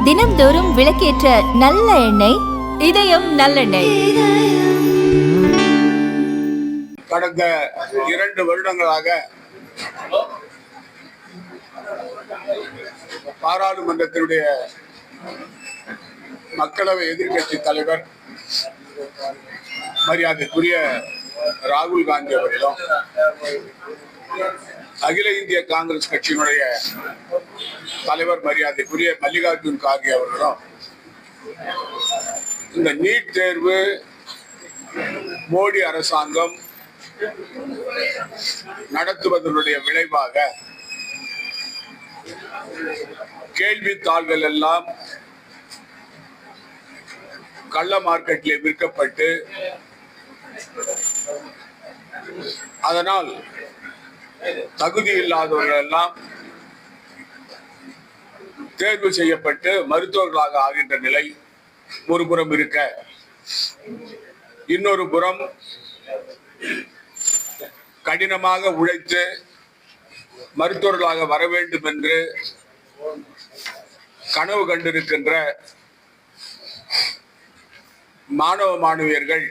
தினம்தோறும் விளக்கேற்ற நல்ல எண்ணெய் இதயம் நல்லெண்ணெய். கடந்த 2 வருடங்களாக பாராளுமன்றத்தினுடைய மக்களவை எதிர்க்கட்சி தலைவர் மரியாதைக்குரிய ராகுல் காந்தி அவர்களும் அகில இந்திய காங்கிரஸ் கட்சியினுடைய தலைவர் மரியாதைக்குரிய மல்லிகார்ஜுன் கார்கே அவர்களும் இந்த நீட் தேர்வு மோடி அரசாங்கம் நடத்துவதனுடைய விளைவாக கேள்வித்தாள்கள் எல்லாம் கள்ள மார்க்கெட்டில் விற்கப்பட்டு அதனால் தகுதி இல்லாதவர்கள் எல்லாம் தேர்வு செய்யப்பட்டு மருத்துவர்களாக ஆகின்ற நிலை ஒரு புறம் இருக்க, இன்னொரு புறம் கடினமாக உழைத்து மருத்துவர்களாக வர வேண்டும் என்று கனவு கண்டிருக்கின்ற மாணவ மாணவியர்கள்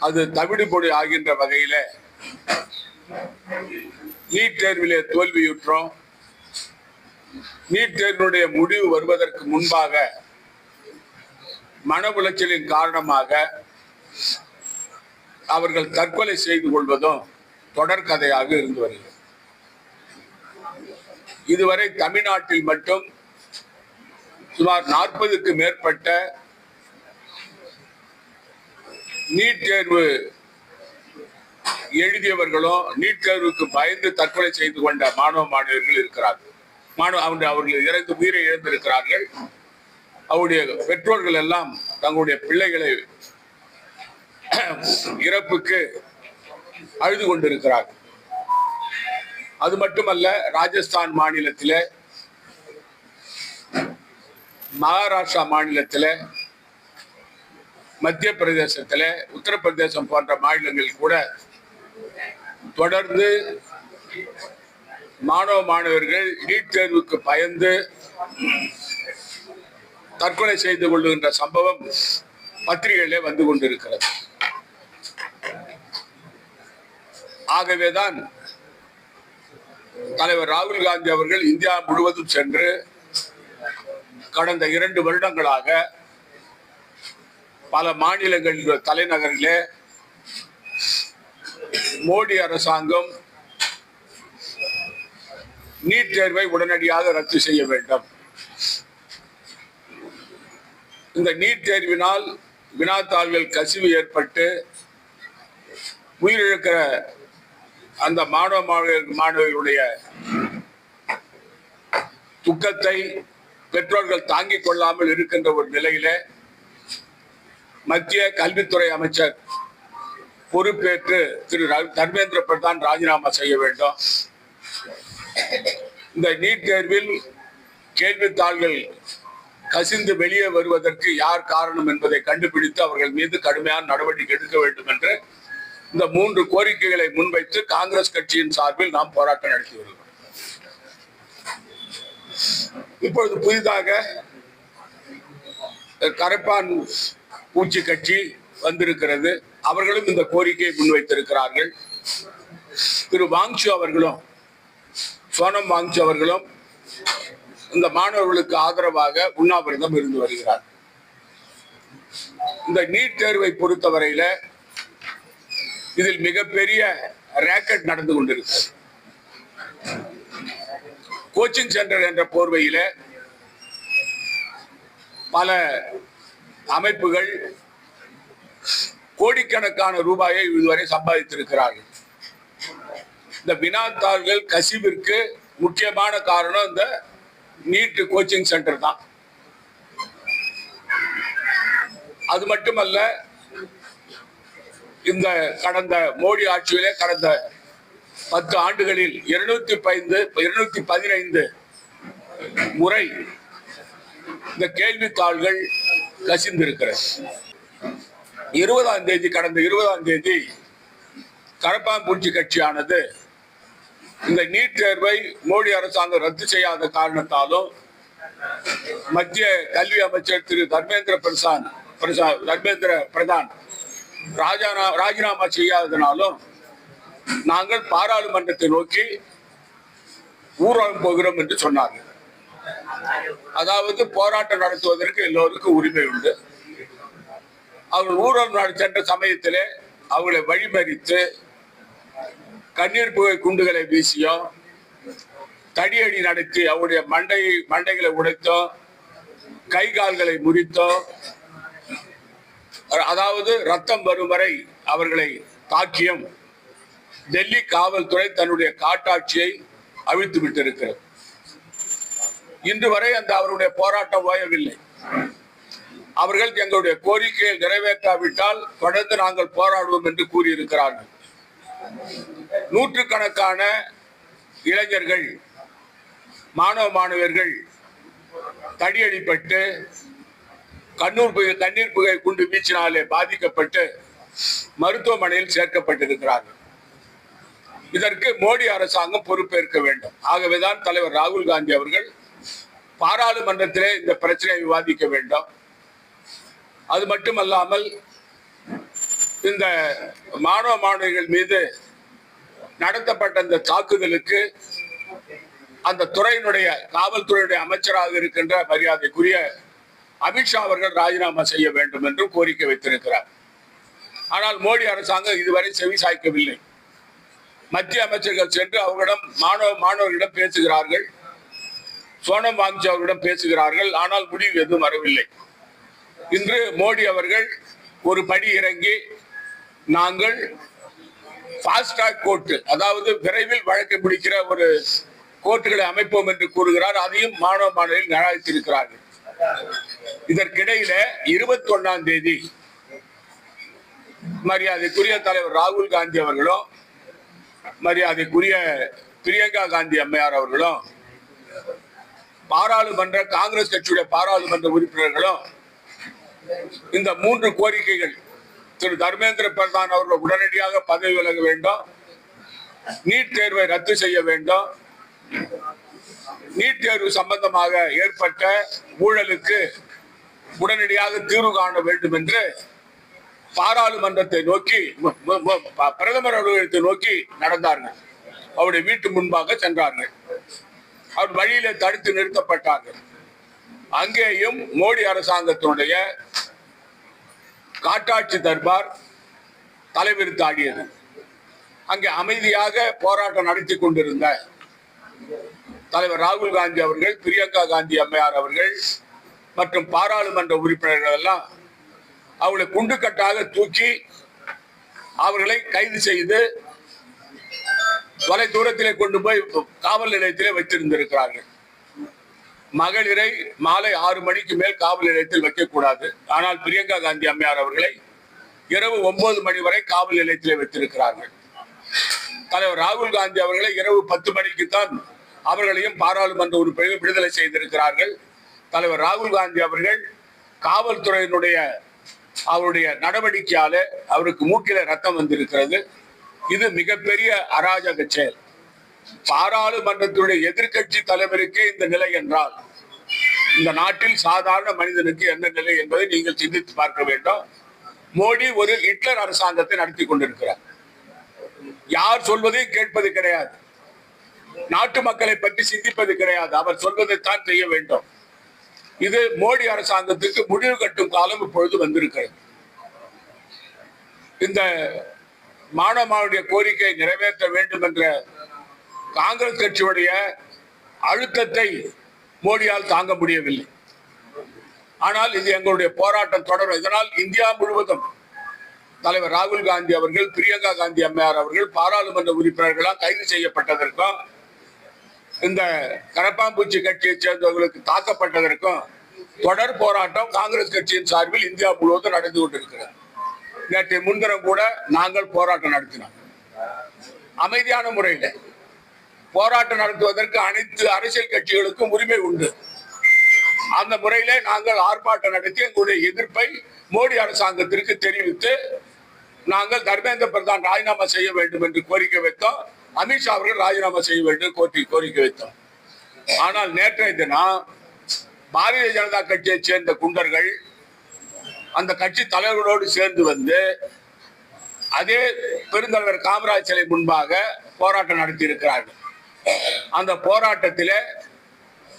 அது தவிடுபொடி ஆகின்ற வகையில நீட் தேர்விலே தோல்வியுற்றோம். நீட் தேர்வினுடைய முடிவு வருவதற்கு முன்பாக மன உளைச்சலின் காரணமாக அவர்கள் தற்கொலை செய்து கொள்வதும் தொடர்கதையாக இருந்து வருகிறது. இதுவரை தமிழ்நாட்டில் மட்டும் சுமார் 40க்கு மேற்பட்ட நீட் தேர்வு எழுதியவர்களும் நீட் தேர்வுக்கு பயந்து தற்கொலை செய்து கொண்ட மாணவ மாணவர்கள் இருக்கிறார்கள். அவர்கள் இறந்து உயிரை இழந்திருக்கிறார்கள். அவருடைய பெற்றோர்கள் எல்லாம் தங்களுடைய பிள்ளைகளை இறப்புக்கு அழுது கொண்டிருக்கிறார்கள். அது மட்டுமல்ல, ராஜஸ்தான் மாநிலத்திலே, மகாராஷ்டிரா மாநிலத்திலே, மத்திய பிரதேசத்திலே, உத்தரப்பிரதேசம் போன்ற மாநிலங்களில் கூட தொடர்ந்து மாணவ மாணவர்கள் நீட் தேர்வுக்கு பயந்து தற்கொலை செய்து கொள்ளுகின்ற சம்பவம் பத்திரிகையிலே வந்து கொண்டிருக்கிறது. ஆகவேதான் தலைவர் ராகுல் காந்தி அவர்கள் இந்தியா முழுவதும் சென்று கடந்த 2 வருடங்களாக பல மாநிலங்களின் தலைநகரிலே மோடி அரசாங்கம் நீட் தேர்வை உடனடியாக ரத்து செய்ய வேண்டும், இந்த நீட் தேர்வினால் வினாத்தாள்கள் கசிவு ஏற்பட்டு உயிரிழக்கிற அந்த மாணவ மாணவர்களுடைய துக்கத்தை பெற்றோர்கள் தாங்கிக் கொள்ளாமல் இருக்கின்ற ஒரு நிலையில மத்திய கல்வித்துறை அமைச்சர் பொறுப்பேற்று திரு தர்மேந்திர பிரதான் ராஜினாமா செய்ய வேண்டும். இந்த நீட் தேர்வில் கேள்வித்தாள்கள் கசிந்து வெளியே வருவதற்கு யார் காரணம் என்பதை கண்டுபிடித்து அவர்கள் மீது கடுமையான நடவடிக்கை எடுக்க வேண்டும் என்று இந்த 3 கோரிக்கைகளை முன்வைத்து காங்கிரஸ் கட்சியின் சார்பில் நாம் போராட்டம் நடத்தி வருகிறோம். இப்பொழுது புதிதாக கரைப்பான் பூச்சி கட்சி வந்திருக்கிறது. அவர்களும் இந்த கோரிக்கையை முன்வைத்திருக்கிறார்கள். திரு வாங்சு அவர்களும், சோனம் வாங்சு அவர்களும் இந்த மாணவர்களுக்கு ஆதரவாக உண்ணாவிரதம் இருந்து வருகிறார். இந்த நீட் தேர்வை பொறுத்தவரையில இதில் மிகப்பெரிய ரேக்கெட் நடந்து கொண்டிருக்கிறது. கோச்சிங் சென்டர் என்ற போர்வையில பல அமைப்புகள் கோடிக்கணக்கான ரூபாயை இதுவரை சம்பாதித்திருக்கிறார்கள். இந்த வினாத்தாள்கள் கசிவிற்கு முக்கியமான காரணம் இந்த நீட் கோச்சிங் சென்டர் தான். அது மட்டுமல்ல, இந்த கடந்த மோடி ஆட்சியிலே கடந்த 10 ஆண்டுகளில் 215 முறை இந்த கேள்வித்தாள்கள் கசிந்திருக்கிறது. கடந்த 20ஆம் தேதி கரப்பான்பூச்சி கட்சியானது இந்த நீட் தேர்வை மோடி அரசாங்கம் ரத்து செய்யாத காரணத்தாலும் மத்திய கல்வி அமைச்சர் திரு தர்மேந்திர பிரதான் ராஜினாமா செய்யாததினாலும் நாங்கள் பாராளுமன்றத்தை நோக்கி ஊர்வலம் போகிறோம் என்று சொன்னார்கள். அதாவது போராட்டம் நடத்துவதற்கு எல்லோருக்கும் உரிமை உண்டு. அவர்கள் ஊர்வலம் சென்ற சமயத்திலே அவர்களை வழிமறித்து கண்ணீர் புகை குண்டுகளை வீசியோ, தடியடி நடத்தி அவருடைய மண்டைகளை உடைத்தோ, கை கால்களை முறித்தோ, அதாவது ரத்தம் வரும் வரை அவர்களை தாக்கியும் டெல்லி காவல்துறை தன்னுடைய காட்டாட்சியை அவிழ்த்து விட்டிருக்கிறது. இன்று வரை அவருடைய போராட்டம் ஓயவில்லை. அவர்கள் எங்களுடைய கோரிக்கையை நிறைவேற்றாவிட்டால் தொடர்ந்து நாங்கள் போராடுவோம் என்று கூறியிருக்கிறார்கள். நூற்றுக்கணக்கான இளைஞர்கள், மாணவர்கள் தடியடிப்பட்டு கண்ணீர் புகை குண்டு வீச்சினாலே பாதிக்கப்பட்டு மருத்துவமனையில் சேர்க்கப்பட்டிருக்கிறார்கள். இதற்கு மோடி அரசாங்கம் பொறுப்பேற்க வேண்டும். ஆகவேதான் தலைவர் ராகுல் காந்தி அவர்கள் பாராளுமன்றத்திலே இந்த பிரச்சனையை விவாதிக்க வேண்டும். அது மட்டுமல்லாமல் இந்த மாணவர்கள் மீது நடத்தப்பட்ட இந்த தாக்குதலுக்கு அந்த துறையினுடைய காவல்துறையுடைய அமைச்சராக இருக்கின்ற மரியாதைக்குரிய அமித்ஷா அவர்கள் ராஜினாமா செய்ய வேண்டும் என்று கோரிக்கை வைத்திருக்கிறார். ஆனால் மோடி அரசாங்கம் இதுவரை செவி சாய்க்கவில்லை. மத்திய அமைச்சர்கள் சென்று அவர்களிடம் மாணவர்களிடம் பேசுகிறார்கள், சோனம் வாங்கி அவர்களிடம் பேசுகிறார்கள். ஆனால் முடிவு எதுவும் வரவில்லை. இன்று மோடி அவர்கள் ஒரு படி இறங்கி நாங்கள் ஃபாஸ்ட் ட்ராக் கோர்ட், அதாவது விரைவில் வழக்கு முடிக்கிற ஒரு கோர்ட்டுகளை அமைப்போம் என்று கூறுகிறார். அதையும் மாணவர்கள் நிராகரித்திருக்கிறார்கள். இதற்கிடையில 21ஆம் தேதி மரியாதைக்குரிய தலைவர் ராகுல் காந்தி அவர்களும் மரியாதைக்குரிய பிரியங்கா காந்தி அம்மையார் அவர்களும் காங்கிரஸ் கட்சியுடைய பாராளுமன்ற உறுப்பினர்களும் இந்த 3 கோரிக்கைகள், திரு தர்மேந்திர பிரதான் அவர்கள் உடனடியாக பதவி விலக வேண்டும், நீட் தேர்வை ரத்து செய்ய வேண்டும், நீட் தேர்வு சம்பந்தமாக ஏற்பட்ட ஊழலுக்கு உடனடியாக தீர்வு காண வேண்டும் என்று பாராளுமன்றத்தை நோக்கி பிரதமர் அலுவலகத்தை நோக்கி நடந்தார்கள். அவருடைய வீட்டு முன்பாக சென்றார்கள். அவர் வழியிலே தடுத்து நிறுத்தப்பட்டார்கள். அங்கேயும் மோடி அரசாங்கத்தினுடைய காட்டாட்சி தர்பார் தலைவிரித்தாடியது. அங்கே அமைதியாக போராட்டம் நடத்தி கொண்டிருந்த தலைவர் ராகுல் காந்தி அவர்கள், பிரியங்கா காந்தி அம்மையார் அவர்கள் மற்றும் பாராளுமன்ற உறுப்பினர்கள் எல்லாம் அவர்களை குண்டுக்கட்டாக தூக்கி அவர்களை கைது செய்து வலை தூரத்திலே கொண்டு போய் காவல் நிலையத்திலே வைத்திருந்திருக்கிறார்கள். மகளிரை மாலை 6 மணிக்கு மேல் காவல் நிலையத்தில் வைக்கக்கூடாது. ஆனால் பிரியங்கா காந்தி அம்மையார் அவர்களை இரவு 9 மணி வரை காவல் நிலையத்திலே வைத்திருக்கிறார்கள். தலைவர் ராகுல் காந்தி அவர்களை இரவு 10 மணிக்குத்தான் அவர்களையும் பாராளுமன்ற உறுப்பினர்கள் விடுதலை செய்திருக்கிறார்கள். தலைவர் ராகுல் காந்தி அவர்கள் காவல்துறையினுடைய அவருடைய நடவடிக்கையால அவருக்கு மூக்கில ரத்தம் வந்திருக்கிறது. இது மிகப்பெரிய அராஜக செயல். பாராளுமன்றத்தினுடைய எதிர்கட்சி தலைவருக்கே இந்த நிலை என்றால் இந்த நாட்டில் சாதாரண மனிதனுக்கு என்ன நிலை என்பதை நீங்கள் சிந்தித்து பார்க்க வேண்டும். மோடி ஒரு ஹிட்லர் அரசாங்கத்தை நடத்தி கொண்டிருக்கிறார். யார் சொல்வதையும் கேட்பது கிடையாது. நாட்டு மக்களை பற்றி சிந்திப்பது கிடையாது. அவர் சொல்வதைத்தான் செய்ய வேண்டும். இது மோடி அரசாங்கத்துக்கு முடிவு கட்டும் காலம் இப்பொழுது வந்திருக்கிறது. இந்த மாணவர்களுடைய கோரிக்கை நிறைவேற்ற வேண்டும் என்ற காங்கிரஸ் கட்சியுடைய அழுத்தத்தை மோடியால் தாங்க முடியவில்லை. ஆனால் இது எங்களுடைய போராட்டம் தொடரும். இதனால் இந்தியா முழுவதும் தலைவர் ராகுல் காந்தி அவர்கள், பிரியங்கா காந்தி அம்மையார் அவர்கள் பாராளுமன்ற உறுப்பினர்களால் கைது செய்யப்பட்டதற்கும், இந்த கரப்பாம்பூச்சி கட்சியை சேர்ந்தவர்களுக்கு தாக்கப்பட்டதற்கும் தொடர் போராட்டம் காங்கிரஸ் கட்சியின் சார்பில் இந்தியா முழுவதும் நடந்து கொண்டிருக்கிறது. நேற்று முன்தினம் கூட நாங்கள் போராட்டம் நடத்தினோம். அமைதியான முறையில் போராட்டம் நடத்துவதற்கு அனைத்து அரசியல் கட்சிகளுக்கும் உரிமை உண்டு. அந்த முறையிலே நாங்கள் ஆர்ப்பாட்டம் நடத்தி எங்களுடைய எதிர்ப்பை மோடி அரசாங்கத்திற்கு தெரிவித்து நாங்கள் தர்மேந்திர பிரதான் ராஜினாமா செய்ய வேண்டும் என்று கோரிக்கை வைத்தோம். அமித்ஷா அவர்கள் ராஜினாமா செய்ய வேண்டும் கோரிக்கை வைத்தோம். ஆனால் நேற்றைய தினம் பாரதிய ஜனதா கட்சியை சேர்ந்த குண்டர்கள் அந்த கட்சி தலைவர்களோடு சேர்ந்து வந்து அதே பெருந்தலைவர் காமராஜ் சிலை முன்பாக போராட்டம் நடத்தி இருக்கிறார்கள். அந்த போராட்டத்திலே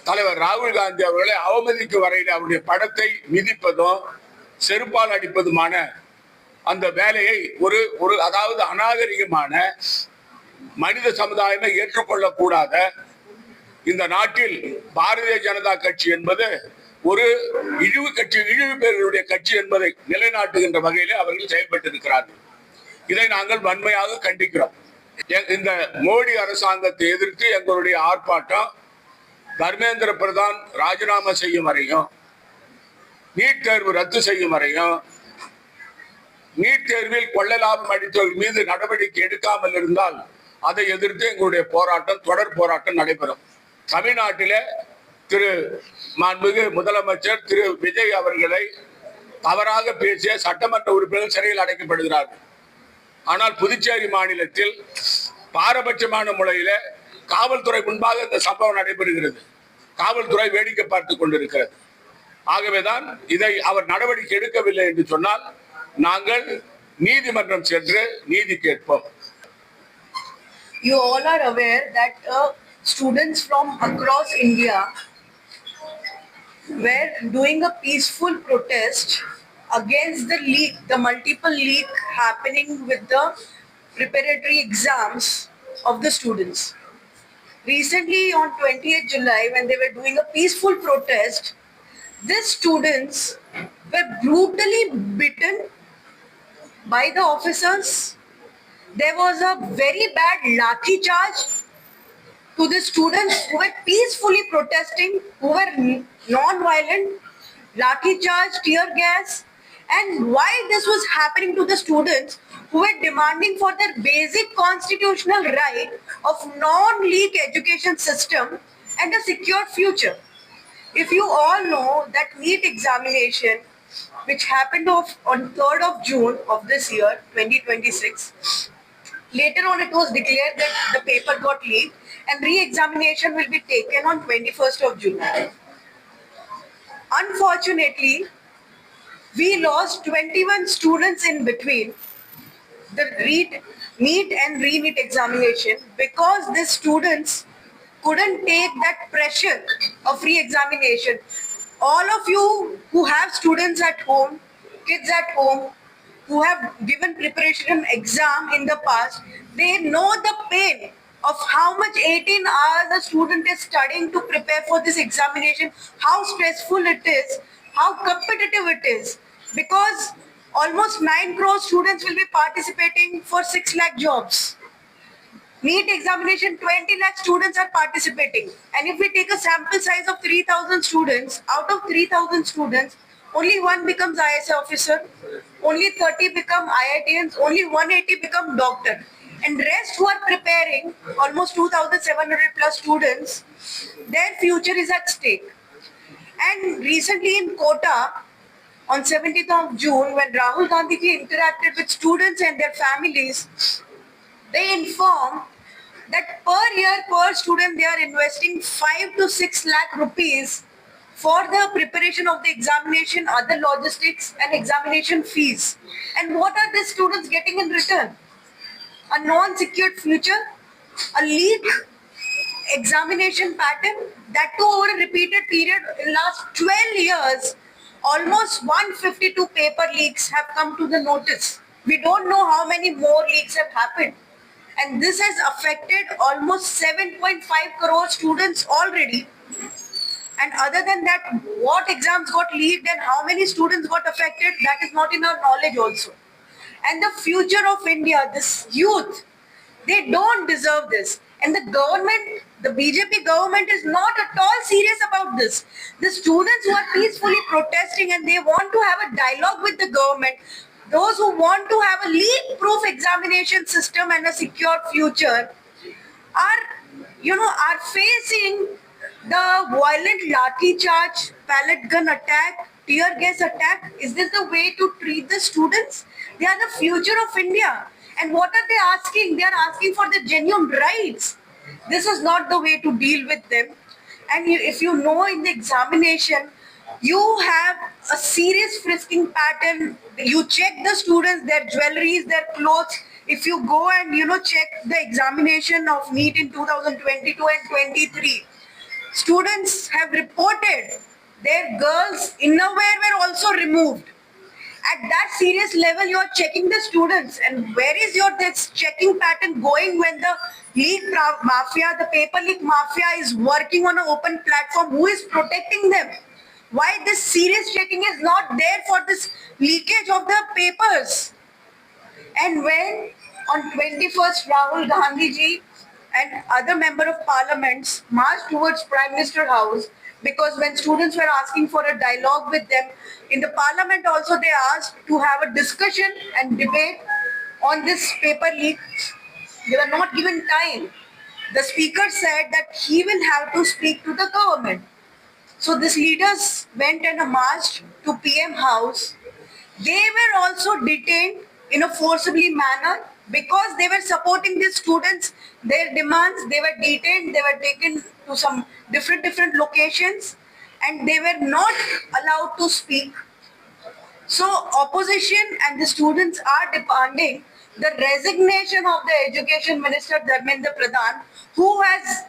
தலைவர் ராகுல் காந்தி அவர்களை அவமதிக்கும் வரையில் அவருடைய படத்தை மிதிப்பதும் செருப்பால் அடிப்பதுமான அந்த வேலையை ஒரு அதாவது அநாகரிகமான மனித சமுதாயமே ஏற்றுக்கொள்ளக்கூடாத இந்த நாட்டில் பாரதிய ஜனதா கட்சி என்பது ஒரு இழிவு பேர்களுடைய கட்சி என்பதை நிலைநாட்டுகின்ற வகையிலே அவர்கள் செயல்பட்டு இருக்கிறார்கள். இதை நாங்கள் வன்மையாக கண்டிக்கிறோம். இந்த மோடி அரசாங்கத்தை எதிர்த்து எங்களுடைய ஆர்ப்பாட்டம் தர்மேந்திர பிரதான் ராஜினாமா செய்யும் வரையும், நீட் தேர்வு ரத்து செய்யும் வரையும், நீட் தேர்வில் கொள்ள லாபம் அளித்தவர்கள் மீது நடவடிக்கை எடுக்காமல் இருந்தால் அதை எதிர்த்து எங்களுடைய தொடர் போராட்டம் நடைபெறும். தமிழ்நாட்டிலே திரு மாண்புமிகு முதலமைச்சர் திரு விஜய் அவர்களை தவறாக பேசிய சட்டமன்ற உறுப்பினர்கள் சிறையில் அடைக்கப்படுகிறார்கள். ஆனால் புதுச்சேரி மாநிலத்தில் பாரபட்சமான முறையில காவல்துறை முன்பாக இந்த சம்பவம் நடைபெறுகிறது. காவல்துறை வேடிக்கை பார்த்துக் கொண்டிருக்கிறது. ஆகவேதான் இதை அவர் நடவடிக்கை எடுக்கவில்லை என்று சொன்னால் நாங்கள் நீதிமன்றம் சென்று நீதி கேட்போம். You all are aware that students from across India were doing a peaceful protest against the multiple leak happening with the preparatory exams of the students. Recently on 20th July, when they were doing a peaceful protest, these students were brutally beaten by the officers. There was a very bad lathi charge to the students who were peacefully protesting, who were non-violent, lathi charge, tear gas. And why this was happening to the students who were demanding for their basic constitutional right of non-leak education system and a secure future. If you all know that NEET examination, which happened on 3rd of June of this year, 2026, later on it was declared that the paper got leaked and re-examination will be taken on 21st of July. Unfortunately, we lost 21 students in between the NEET and re-NEET examination because the students couldn't take that pressure of re-examination. All of you who have students at home, kids at home, who have given preparation exam in the past, they know the pain of how much 18 hours a student is studying to prepare for this examination, how stressful it is, how competitive it is, because almost 9 crore students will be participating for 6 lakh jobs. NEET examination, 20 lakh students are participating. And if we take a sample size of 3,000 students, out of 3,000 students, only 1 becomes IAS officer, only 30 become IITians, only 180 become doctor. And rest who are preparing, almost 2,700 plus students, their future is at stake. And recently in Kota, on 17th of June, when Rahul Gandhi ji interacted with students and their families, they informed that per year, per student, they are investing 5 to 6 lakh rupees for the preparation of the examination, other logistics and examination fees. And what are these students getting in return? A non-secured future, a leak examination pattern, that too over a repeated period. In last 12 years, almost 152 paper leaks have come to the notice. We don't know how many more leaks have happened. And this has affected almost 7.5 crore students already. And other than that, what exams got leaked and how many students got affected, that is not in our knowledge also. And the future of India, this youth, they don't deserve this. And the government, the BJP government is not at all serious about this. The students who are peacefully protesting and they want to have a dialogue with the government, those who want to have a leak-proof examination system and a secure future are facing the violent lathi charge, pellet gun attack, tear gas attack. Is this the way to treat the students? They are the future of India. And what are they asking? They are asking for the genuine rights. This is not the way to deal with them. And if you know in the examination, you have a serious frisking pattern. You check the students, their jewelries, their clothes. If you go and check the examination of NEET in 2022 and 23, students have reported their girls' innerwear were also removed. At that serious level, you are checking the students, and where is your this checking pattern going when the mafia, the paper leak mafia, is working on an open platform? Who is protecting them? Why this serious checking is not there for this leakage of the papers? And when on 21st Rahul Gandhi ji and other member of parliaments marched towards Prime Minister House, because when students were asking for a dialogue with them in the parliament, also they asked to have a discussion and debate on this paper leak. They were not given time. The speaker said that he will have to speak to the government. So these leaders went and marched to PM House. They were also detained in a forcibly manner because they were supporting the students, their demands. They were detained, they were taken to some different locations, and they were not allowed to speak. So opposition and the students are demanding the resignation of the Education Minister Dharmendra Pradhan, who has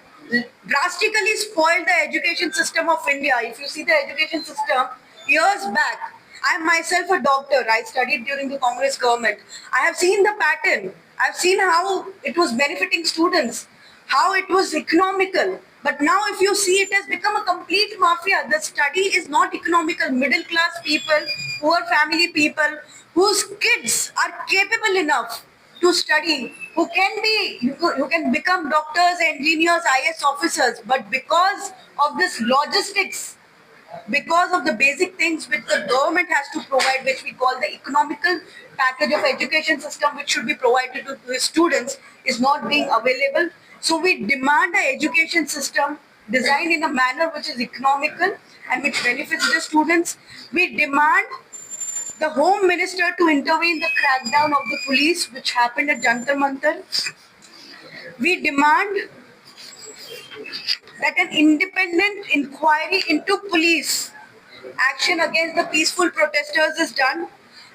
drastically spoiled the education system of India. If you see the education system years back, I am myself a doctor. I studied during the Congress government. I have seen the pattern. I've seen how it was benefiting students, how it was economical. But now if you see, it has become a complete mafia. The study is not economical. Middle class people, poor family people, whose kids are capable enough to study, who can become doctors, engineers, IS officers, but because of this logistics, because of the basic things which the government has to provide, which we call the economical package of education system, which should be provided to the students, is not being available. So we demand an education system designed in a manner which is economical and which benefits the students. We demand the Home Minister to intervene the crackdown of the police which happened at Jantar Mantar. We demand that an independent inquiry into police action against the peaceful protesters is done,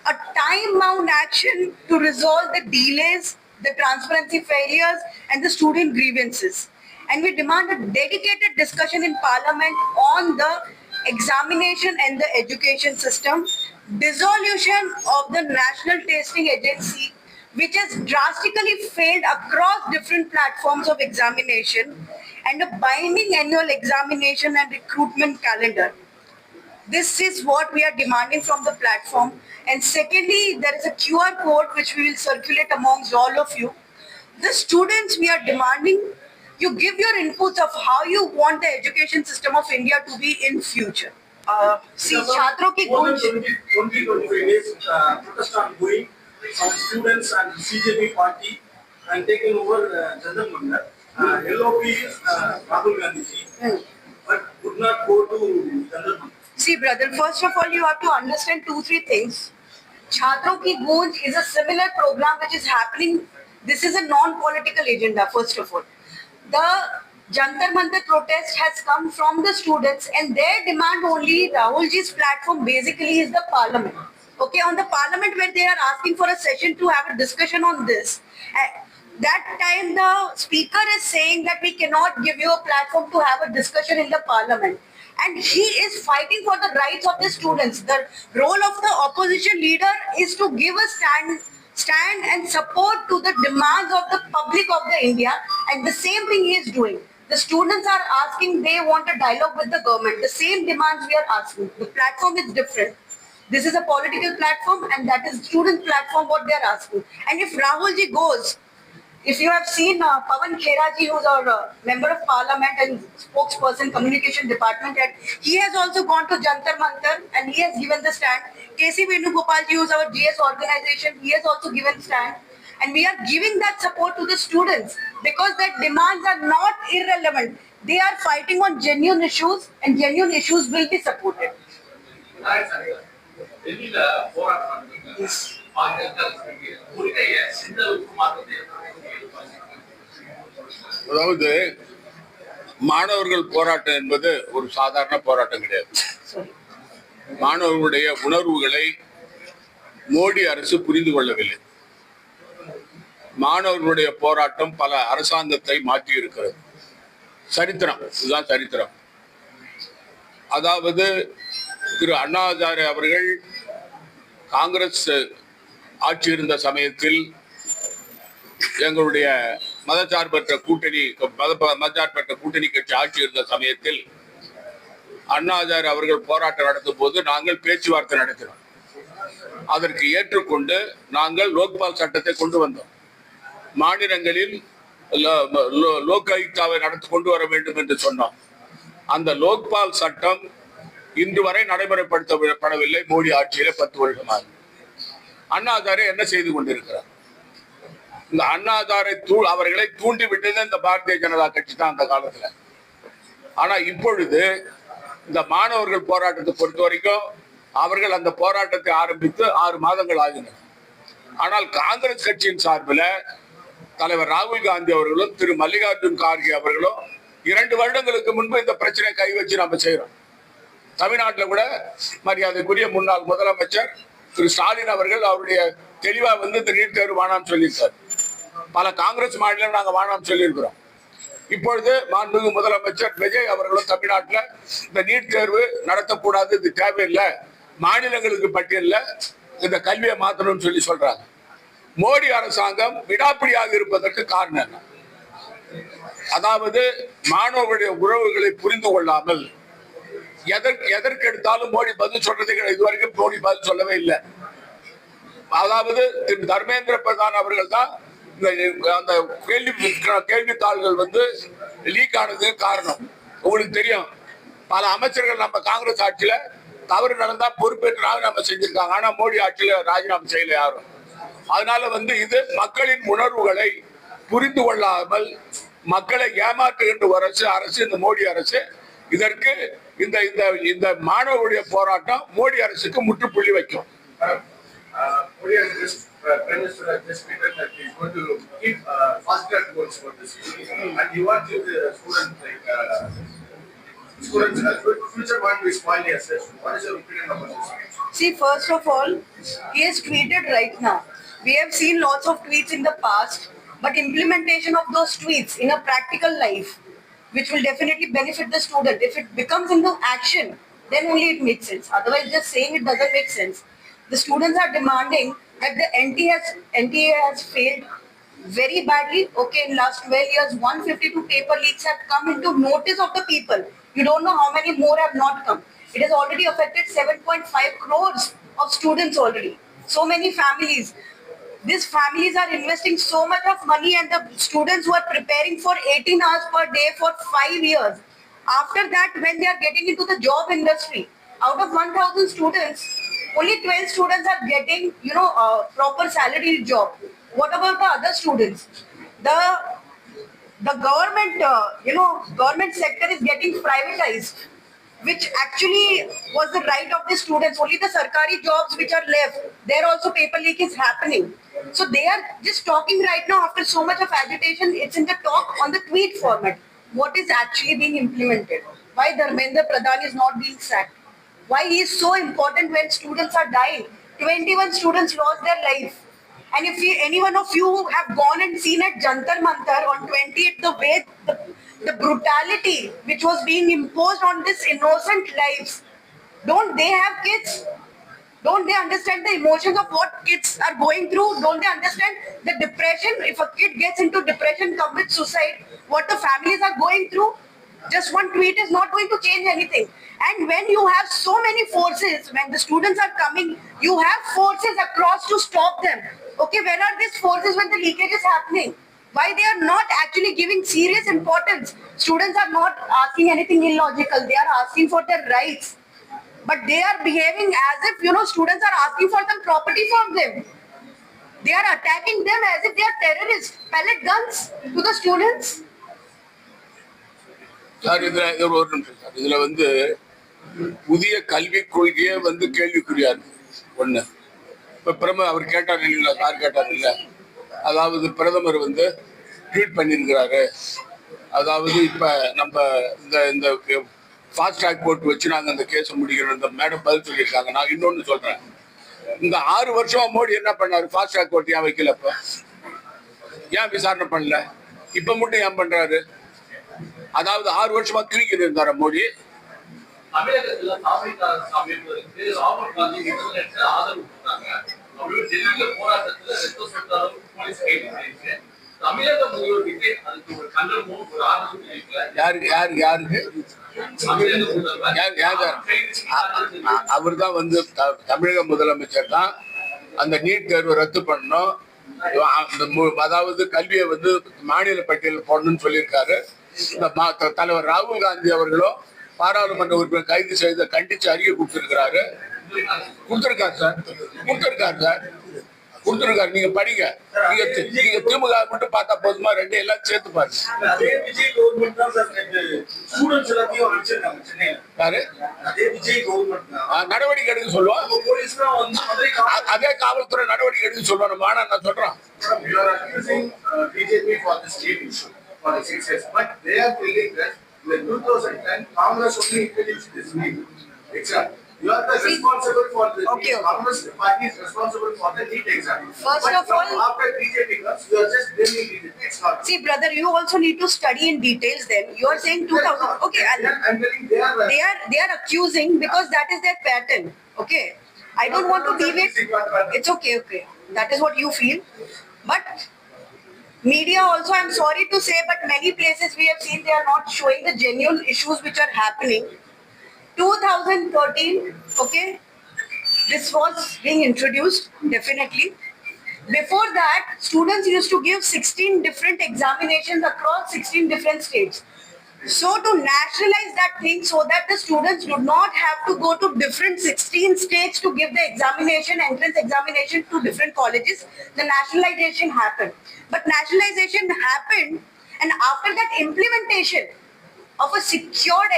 a time-bound action to resolve the delays, the transparency failures, and the student grievances. And we demand a dedicated discussion in Parliament on the examination and the education system, dissolution of the National Testing Agency, which has drastically failed across different platforms of examination, and a binding annual examination and recruitment calendar. This is what we are demanding from the platform. And secondly, there is a QR code which we will circulate amongst all of you. The students, we are demanding you give your inputs of how you want the education system of India to be in future. See, छात्रों की more than 25 days protest ongoing. Some students and CJP party and taken over Jantar Mantar. LOP is Rahul Gandhi ji, but would not go to Jantar Mantar. See, brother, first of all, you have to understand 2-3 things. Chhatron Ki Goonj is a similar program which is happening. This is a non-political agenda, first of all. The Jantar Mantar protest has come from the students, and their demand only, Rahul ji's platform basically is the parliament. Okay, on the parliament where they are asking for a session to have a discussion on this. That time the speaker is saying that we cannot give you a platform to have a discussion in the parliament. And he is fighting for the rights of the students. The role of the opposition leader is to give a stand and support to the demands of the public of the India, and the same thing he is doing. The students are asking, they want a dialogue with the government. The same demands we are asking. The platform is different. This is a political platform, and that is student platform what they are asking. And if Rahul ji goes, if you have seen Pawan Khera ji, who's our member of parliament and spokesperson, communication department head, he has also gone to Jantar Mantar and he has given the stand. KC Venugopal ji, who's our GS organization, he has also given stand. And we are giving that support to the students because their demands are not irrelevant. They are fighting on genuine issues, and genuine issues will be supported. Yes. அதாவது மாணவர்கள் போராட்டம் என்பது ஒரு சாதாரண போராட்டம் கிடையாது. மாணவர்களுடைய உணர்வுகளை மோடி அரசு புரிந்து கொள்ளவில்லை. மாணவர்களுடைய போராட்டம் பல அரசாங்கத்தை மாற்றி இருக்கிறது. சரித்திரம், இதுதான் சரித்திரம். அதாவது திரு அண்ணா ஹசாரே அவர்கள் காங்கிரஸ் ஆட்சி இருந்த சமயத்தில் எங்களுடைய மதச்சார்பற்ற கூட்டணி கட்சி ஆட்சி இருந்த சமயத்தில் அண்ணா ஹசாரே அவர்கள் போராட்டம் நடத்தும் போது நாங்கள் பேச்சுவார்த்தை நடத்தினோம். அதற்கு ஏற்றுக்கொண்டு நாங்கள் லோக்பால் சட்டத்தை கொண்டு வந்தோம். மாநிலங்களில் லோக் ஆயுக்தாவை கொண்டு வர வேண்டும் என்று சொன்னோம். அந்த லோக்பால் சட்டம் இன்று வரை நடைமுறைப்படுத்தப்படவில்லை. மோடி ஆட்சியில 10 வருஷமாக அண்ணா ஹசாரே என்ன செய்து கொண்டிருக்கிறார்? இந்த அண்ணா ஹசாரே அவர்களை தூண்டி விட்டது இந்த பாரதிய ஜனதா கட்சி தான் அந்த காலத்துல. ஆனா இப்பொழுது இந்த மாணவர்கள் போராட்டத்தை பொறுத்த வரைக்கும் அவர்கள் அந்த போராட்டத்தை ஆரம்பித்து 6 மாதங்கள் ஆகின. ஆனால் காங்கிரஸ் கட்சியின் சார்பில் தலைவர் ராகுல் காந்தி அவர்களும் திரு மல்லிகார்ஜுன் கார்கே அவர்களும் 2 வருடங்களுக்கு முன்பு இந்த பிரச்சனை கை வச்சு நம்ம செய்யறோம். தமிழ்நாட்டில் கூட மரியாதைக்குரிய முன்னாள் முதலமைச்சர் திரு ஸ்டாலின் அவர்கள் அவருடைய தெளிவா இந்த நீட் தேர்வு வேணாம் சொல்லியிருக்காரு. பல காங்கிரஸ் மாநிலம் நாங்க வேணாம் சொல்லியிருக்கிறோம். இப்பொழுது மாண்புமிகு முதலமைச்சர் விஜய் அவர்களும் தமிழ்நாட்டில் இந்த நீட் தேர்வு நடத்தக்கூடாது, இது தேவையில்லை, மாநிலங்களுக்கு பட்டியலில் இந்த கல்வியை மாற்றணும்னு சொல்றாங்க. மோடி அரசாங்கம் விடாப்பிடியாக இருப்பதற்கு காரணம் என்ன? அதாவது மாணவர்களுடைய உறவுகளை புரிந்து கொள்ளாமல் எதற்கு எடுத்தாலும் மோடி பதில் சொல்றது கிடையாது. இதுவரைக்கும் மோடி பதில் சொல்லவே இல்லை. அதாவது திரு தர்மேந்திர பிரதான் அவர்கள் தான் அந்த கேள்வித்தாள்கள் லீக் ஆனது காரணம். உங்களுக்கு தெரியும், பல அமைச்சர்கள் நம்ம காங்கிரஸ் ஆட்சியில தவறு நடந்தா பொறுப்பேற்று ராஜினாமா செஞ்சிருக்காங்க. ஆனா மோடி ஆட்சியில ராஜினாமா செய்யல யாரும். அதனால இது மக்களின் உணர்வுகளை புரிந்து கொள்ளாமல் மக்களை ஏமாற்றுகின்ற அரசு இந்த மோடி அரசு. இதற்கு இந்த மாணவர்களுடைய போராட்டம் மோடி அரசுக்கு முற்றுப்புள்ளி வைக்கும். Prime Minister has just stated that he is going to keep fast track course for this, and you want to the students future want to be spoiled as such. What is your opinion about this? See, first of all, he is tweeted right now. We have seen lots of tweets in the past, but implementation of those tweets in a practical life, which will definitely benefit the student. If it becomes into action, then only it makes sense. Otherwise, just saying it doesn't make sense. The students are demanding that the NTA has failed very badly. Okay, in last 12 years, 152 paper leaks have come into notice of the people. You don't know how many more have not come. It has already affected 7.5 crores of students already. So many families. These families are investing so much of money, and the students who are preparing for 18 hours per day for 5 years. After that, when they are getting into the job industry, out of 1,000 students, only 12 students are getting, a proper salary job. What about the other students? The government, government sector is getting privatized, which actually was the right of the students. Only the sarkari jobs which are left, there also paper leak is happening. So they are just talking right now after so much of agitation. It's in the talk on the tweet format. What is actually being implemented? Why Dharmendra Pradhan is not being sacked? Why he is so important when students are dying? 21 students lost their life. And if any one of you have gone and seen at Jantar Mantar on 28th, the way the brutality which was being imposed on these innocent lives, don't they have kids? Don't they understand the emotions of what kids are going through? Don't they understand the depression? If a kid gets into depression, commits suicide, what the families are going through? Just one tweet is not going to change anything. And when you have so many forces, when the students are coming, you have forces across to stop them. Okay, where are these forces when the leakage is happening? Why they are not actually giving serious importance? Students are not asking anything illogical. They are asking for their rights. But they are behaving as if, students are asking for some property from them. They are attacking them as if they are terrorists. Pellet guns to the students. இதுல புதிய கல்விக் கொள்கையே கேள்விக்குறியா இருக்கு. ஒண்ணு, இப்ப அவர் கேட்டார் இல்லைங்களா, சார் கேட்டார் இல்ல, அதாவது பிரதமர் வந்து ட்வீட் பண்ணியிருக்கிறாரு. அதாவது இப்ப நம்ம இந்த ஃபாஸ்ட் ட்ராக் கோர்ட் வச்சு நாங்க இந்த கேஸை முடிக்கிறோம். இந்த மேடம் பதில் சொல்லியிருக்காங்க. நான் இன்னொன்னு சொல்றேன், இந்த 6 வருஷமா மோடி என்ன பண்ணாரு? ஃபாஸ்ட் ட்ராக் கோர்ட் ஏன் வைக்கல? ஏன் விசாரணை பண்ணல? இப்ப மட்டும் ஏன் பண்றாரு? அதாவது 6 வருஷமா தூக்கிட்டு இருந்தார மோடி. தமிழகத்துல அமைப்பதற்கு ராகுல் காந்தி இன்டர்நெட்ல ஆதரவு கொடுத்தாங்க. அவர்கள் டெல்லியில போராட்டத்துல ரத்த சொட்டாலும் போலீஸ் கைது பண்ணிருக்கு. தமிழக முதல்வருக்கு அதுக்கு ஒரு கண்டனமும் ஒரு ஆதரவு தெரிவிக்கல. யாருக்கு அவர் தான் வந்து தமிழக முதலமைச்சர் தான் அந்த நீட் தேர்வை ரத்து பண்ணணும், அதாவது கல்வியை வந்து மாநில பட்டியலில் போடணும்னு சொல்லியிருக்காரு. இந்த தலைவர் ராகுல் காந்தி அவர்களும் பாராளுமன்ற உறுப்பினர் கைது செய்த கண்டிச்சு அறிக்கை கொடுத்திருக்கிறாரு. கொடுத்திருக்காரு. நீங்க படிங்க. நீங்க திமுக மட்டும் பார்த்தா போதுமா? ரெண்டு எல்லாம் சேர்த்து பாருங்க. நடவடிக்கை எடுக்க சொல்லுவோம். அதே காவல்துறை நடவடிக்கை எடுக்க சொல்லுவோம். நான் சொல்றேன். In 2010, Congress only introduced this NEET exam. You are the responsible for the Congress party is responsible for the NEET exam. First of all, after BJP comes, you are just blaming it. It's not. See, brother, you also need to study in details. Then you are saying 2000. Okay, I'm telling they are accusing because that is their pattern. Okay, I don't want to deviate. It's okay. That is what you feel, but. Media also, I'm sorry to say, but many places we have seen they are not showing the genuine issues which are happening. 2013, okay, this was being introduced, definitely. Before that, students used to give 16 different examinations across 16 different states. So to nationalize that thing so that the students do not have to go to different 16 states to give the examination, entrance examination to different colleges, the nationalization happened. But nationalization happened, and after that implementation of a secured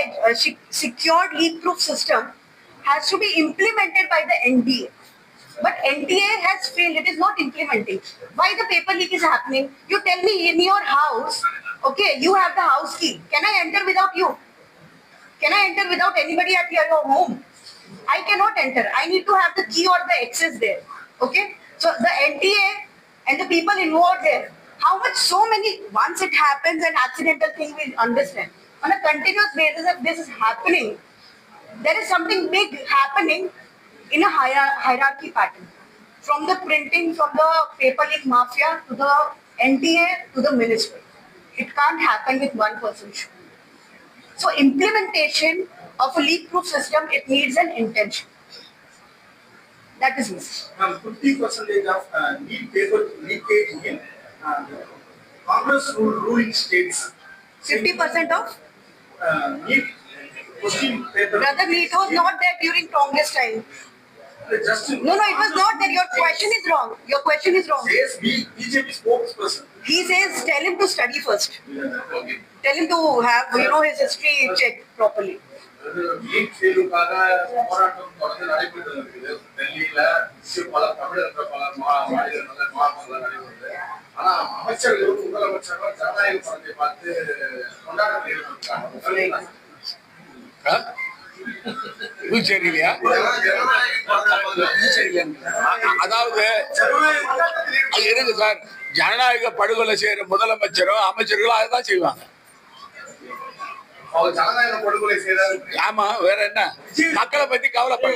leak-proof system has to be implemented by the NDA. But NTA has failed. It is not implementing. Why the paper leak is happening? You tell me in your house, okay, you have the house key. Can I enter without you? Can I enter without anybody at your home? I cannot enter. I need to have the key or the access there. Okay? So the NTA and the people involved there, how much so many, once it happens, an accidental thing we understand. On a continuous basis, if this is happening, there is something big happening in a hierarchy pattern. From the printing, from the paper leak mafia, to the NTA, to the ministry. It can't happen with one person. So implementation of a leak-proof system, it needs an intention. That is missing. 50% of NEET paper leakage in Congress ruling states. 50% of? NEET question paper. Brother, NEET was not there during Congress time. No, it was not there. Your question is wrong. Says BJP spokesperson. He says, tell him to study first. Tell him to have, his history checked properly. NEET தேர்வுக்காக போராட்டம் தொடர்ந்து நடைபெற்று இருக்குது. டெல்லியில பல தமிழர்கள் பல மாநிலங்கள் மாவட்டங்கள் நடைபெறுது. ஆனா அமைச்சர்களும் முதலமைச்சர்களும் ஜனநாயக படத்தை பார்த்து கொண்டாடத்தில் ஈடுபட்டாங்க. அதாவது இருக்கு சார், ஜனநாயக படுகொலை செய்யற முதலமைச்சரும் அமைச்சர்களும் அதான் செய்வாங்க. ஆமா, வேற என்ன? மக்களை பத்தி கவலைப்பட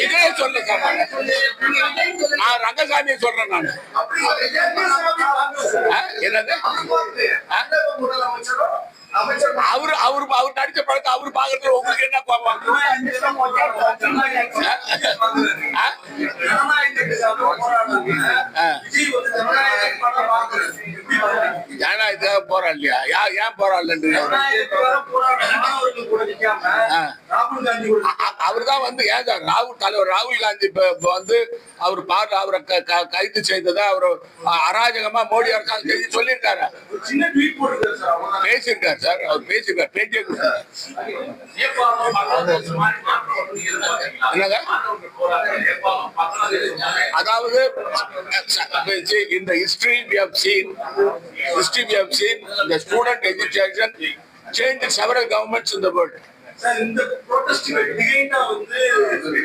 இதே சொல்ல சார். நான் ரங்கசாமியை சொல்றேன். நான் என்னது அவர் நடிச்ச படத்தை அவரு பாக்குறது உங்களுக்கு என்ன கோபம்? ஜனநாயகத்துக்காக போராடலையா? ஏன் போராடலன்றீங்க? மாணவர்கள் கூட நிக்காம ஆ. ராகுல் காந்தி கூட அவர் தான் வந்து ஏன் சார் தலைவர் ராகுல் காந்தி இப்ப வந்து அவர் அவரை கைது செய்ததை அவர் அராஜகமா மோடி அரசாங்கம் செஞ்சு சொல்லியிருக்காரு, ஒரு சின்ன ட்வீட் போட்டுருக்காரு சார். அவ்வளவுதான். பேசியிருக்காரு சார். அவர் பேசியிருக்காரு, பேட்டியே கொடுத்தாரு. நேபாளம் பங்களாதேஷ் மாதிரி மாற்றம் வந்து எதிர்பார்க்கறீங்களா? என்னங்க? மாற்றங்கள் போறாங்க. நேபாளம் பங்களாதேஷ் மாதிரி. அதாவது in the history we have seen the student education changed several governments in the world. Sir இந்த ப்ரொடெஸ்ட் பிகைண்டா வந்து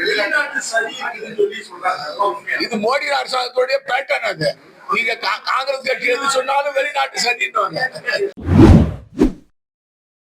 வெளிநாட்டு சதி இருக்குதுன்னு சொல்லி சொல்றாங்க. அதான் உண்மையா? இது மோடி அரசாங்கத்துடைய பேட்டர்ன். அது நீங்க காங்கிரஸ் கட்சி எது சொன்னாலும் வெளிநாட்டு சதின்னு